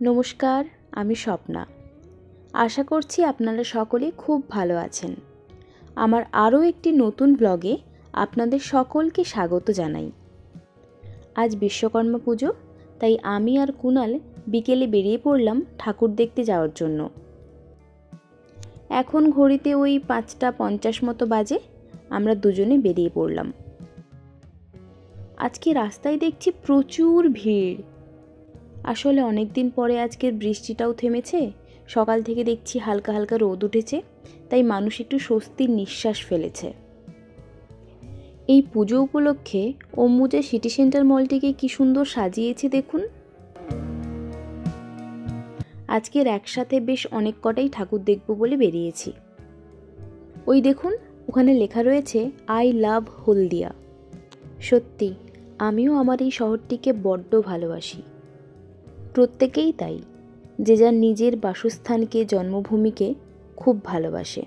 নমস্কার, আমি স্বপ্না। আশা করছি আপনারা সকলে খুব ভালো আছেন। আমার আরও একটি নতুন ব্লগে আপনাদের সকলকে স্বাগত জানাই। আজ বিশ্বকর্মা পুজো, তাই আমি আর কুনাল বিকেলে বেরিয়ে পড়লাম ঠাকুর দেখতে যাওয়ার জন্য। এখন ঘড়িতে ওই 5:50 মতো বাজে। আমরা দুজনে বেরিয়ে পড়লাম। আজকে রাস্তায় দেখছি প্রচুর ভিড়। আসলে অনেক দিন পরে আজকের বৃষ্টিটাও থেমেছে, সকাল থেকে দেখছি হালকা হালকা রোদ উঠেছে, তাই মানুষ একটু স্বস্তির নিঃশ্বাস ফেলেছে। এই পুজো উপলক্ষে অম্বুজা সিটি সেন্টার মলটিকে কি সুন্দর সাজিয়েছে দেখুন। আজকের একসাথে বেশ অনেক কটাই ঠাকুর দেখব বলে বেরিয়েছি। ওই দেখুন, ওখানে লেখা রয়েছে আই লাভ হলদিয়া। সত্যি, আমিও আমার এই শহরটিকে বড্ড ভালোবাসি। প্রত্যেকেই তাই, যে যার নিজের বাসস্থানকে, জন্মভূমিকে খুব ভালোবাসে।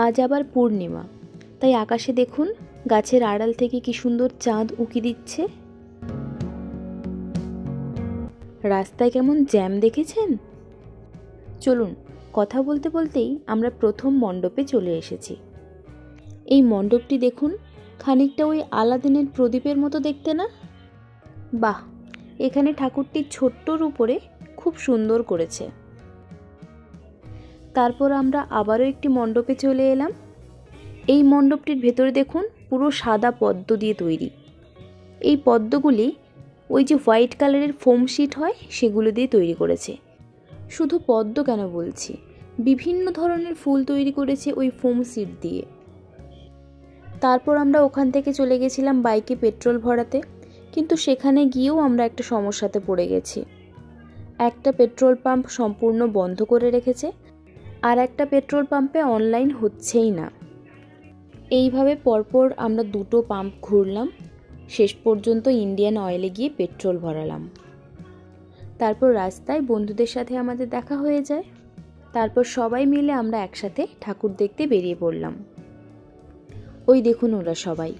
আজ আবার পূর্ণিমা, তাই আকাশে দেখুন গাছের আড়াল থেকে কি সুন্দর চাঁদ উঁকি দিচ্ছে। রাস্তায় কেমন জ্যাম দেখেছেন? চলুন, কথা বলতে বলতেই আমরা প্রথম মণ্ডপে চলে এসেছি। এই মণ্ডপটি দেখুন, খানিকটা ওই আলাদিনের প্রদীপের মতো দেখতে না? বাহ, এখানে ঠাকুরটি ছোট্টর উপরে খুব সুন্দর করেছে। তারপর আমরা আবারও একটি মণ্ডপে চলে এলাম। এই মণ্ডপটির ভেতরে দেখুন পুরো সাদা পদ্ম দিয়ে তৈরি। এই পদ্মগুলি ওই যে হোয়াইট কালারের ফোম শিট হয়, সেগুলো দিয়ে তৈরি করেছে। শুধু পদ্ম কেন বলছি, বিভিন্ন ধরনের ফুল তৈরি করেছে ওই ফোম শিট দিয়ে। তারপর আমরা ওখান থেকে চলে গেছিলাম বাইকে পেট্রোল ভরাতে, কিন্তু সেখানে গিয়েও আমরা একটা সমস্যাতে পড়ে গেছি। একটা পেট্রোল পাম্প সম্পূর্ণ বন্ধ করে রেখেছে, আর একটা পেট্রোল পাম্পে অনলাইন হচ্ছেই না। এইভাবে পরপর আমরা দুটো পাম্প ঘুরলাম, শেষ পর্যন্ত ইন্ডিয়ান অয়েলে গিয়ে পেট্রোল ভরালাম। তারপর রাস্তায় বন্ধুদের সাথে আমাদের দেখা হয়ে যায়। তারপর সবাই মিলে আমরা একসাথে ঠাকুর দেখতে বেরিয়ে পড়লাম। ওই দেখুন ওরা সবাই।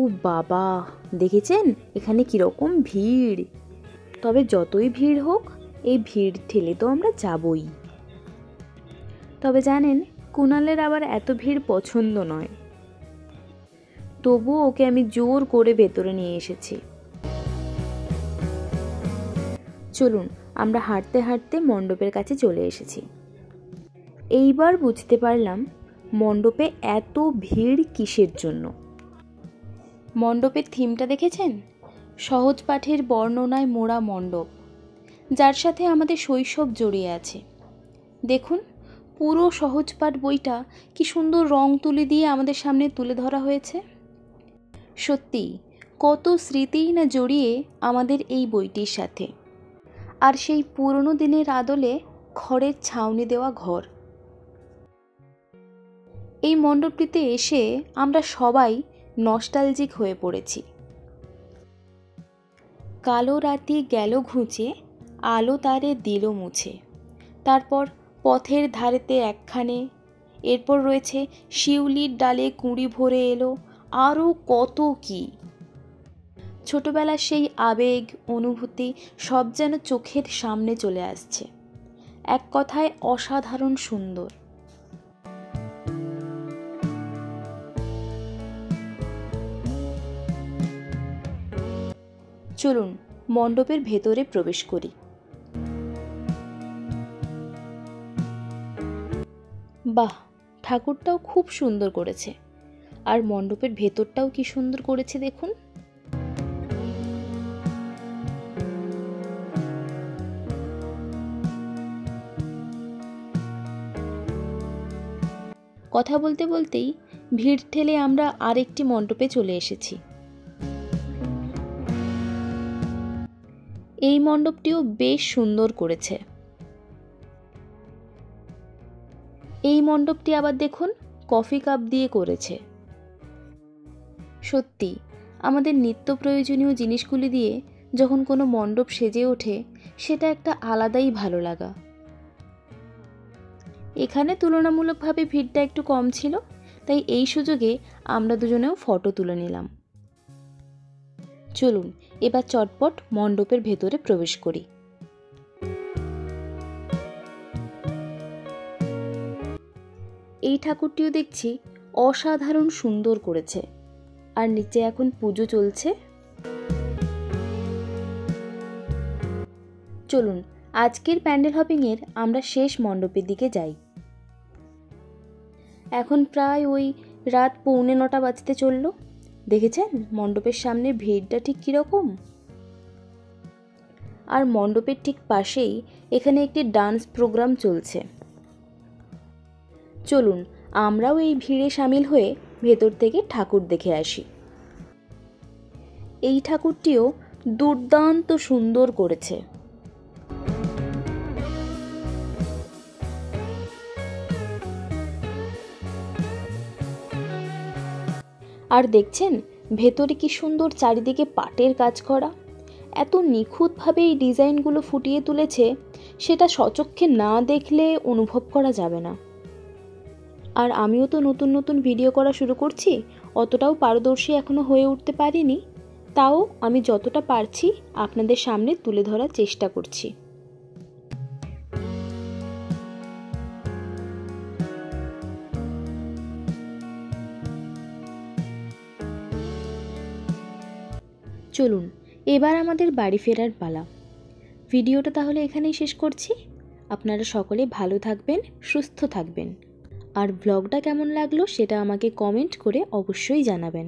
ও বাবা, দেখেছেন এখানে কীরকম ভিড়। তবে যতই ভিড় হোক, এই ভিড় ঠেলে তো আমরা যাবই। তবে জানেন, কুনালের আবার এত ভিড় পছন্দ নয়, তবুও ওকে আমি জোর করে ভেতরে নিয়ে এসেছি। চলুন, আমরা হাঁটতে হাঁটতে মণ্ডপের কাছে চলে এসেছি। এইবার বুঝতে পারলাম মণ্ডপে এত ভিড় কিসের জন্য। মণ্ডপের থিমটা দেখেছেন? সহজ পাঠের বর্ণনায় মোড়া মণ্ডপ, যার সাথে আমাদের শৈশব জড়িয়ে আছে। দেখুন, পুরো সহজ পাঠ বইটা কি সুন্দর রং তুলি দিয়ে আমাদের সামনে তুলে ধরা হয়েছে। সত্যি, কত স্মৃতিই না জড়িয়ে আমাদের এই বইটির সাথে। আর সেই পুরনো দিনের আদলে খড়ের ছাউনি দেওয়া ঘর। এই মণ্ডপটিতে এসে আমরা সবাই নস্টালজিক হয়ে পড়েছি। কালো রাতি গেল ঘুচে, আলো তারে দিল মুছে। তারপর পথের ধারেতে একখানে, এরপর রয়েছে শিউলির ডালে কুঁড়ি ভরে এলো, আরও কত কি। ছোটবেলার সেই আবেগ, অনুভূতি সব যেন চোখের সামনে চলে আসছে। এক কথায় অসাধারণ সুন্দর। চলুন মণ্ডপের ভেতরে প্রবেশ করি। বাহ, ঠাকুরটাও খুব সুন্দর করেছে, আর মণ্ডপের ভেতরটাও কি সুন্দর করেছে দেখুন। কথা বলতে বলতেই ভিড় ঠেলে আমরা আরেকটি মণ্ডপে চলে এসেছি। এই মণ্ডপটিও বেশ সুন্দর করেছে। এই মণ্ডপটি আবার দেখুন কফি কাপ দিয়ে করেছে। সত্যি, আমাদের নিত্য প্রয়োজনীয় জিনিসগুলি দিয়ে যখন কোনো মণ্ডপ সেজে ওঠে, সেটা একটা আলাদাই ভালো লাগা। এখানে তুলনামূলকভাবে ভিড়টা একটু কম ছিল, তাই এই সুযোগে আমরা দুজনেও ফটো তুলে নিলাম। চলুন এবার চটপট মণ্ডপের ভেতরে প্রবেশ করি। এই ঠাকুরটিও দেখছি অসাধারণ সুন্দর করেছে, আর নিচে এখন পুজো চলছে। চলুন আজকের প্যান্ডেল হপিংয়ের আমরা শেষ মণ্ডপের দিকে যাই। এখন প্রায় ওই রাত 8:45 বাজতে চলল। দেখেছেন মণ্ডপের সামনে ভিড়টা ঠিক কীরকম? আর মণ্ডপের ঠিক পাশেই এখানে একটি ডান্স প্রোগ্রাম চলছে। চলুন আমরাও এই ভিড়ে সামিল হয়ে ভেতর থেকে ঠাকুর দেখে আসি। এই ঠাকুরটিও দুর্দান্ত সুন্দর করেছে। আর দেখছেন ভেতরে কি সুন্দর চারিদিকে পাটের কাজ করা, এত নিখুঁতভাবে এই ডিজাইনগুলো ফুটিয়ে তুলেছে, সেটা স্বচক্ষে না দেখলে অনুভব করা যাবে না। আর আমিও তো নতুন নতুন ভিডিও করা শুরু করছি, অতটাও পারদর্শী এখনো হয়ে উঠতে পারিনি, তাও আমি যতটা পারছি আপনাদের সামনে তুলে ধরার চেষ্টা করছি। চলুন এবার আমাদের বাড়ি ফেরার পালা। ভিডিওটা তাহলে এখানেই শেষ করছি। আপনারা সকলে ভালো থাকবেন, সুস্থ থাকবেন। আর ব্লগটা কেমন লাগলো সেটা আমাকে কমেন্ট করে অবশ্যই জানাবেন।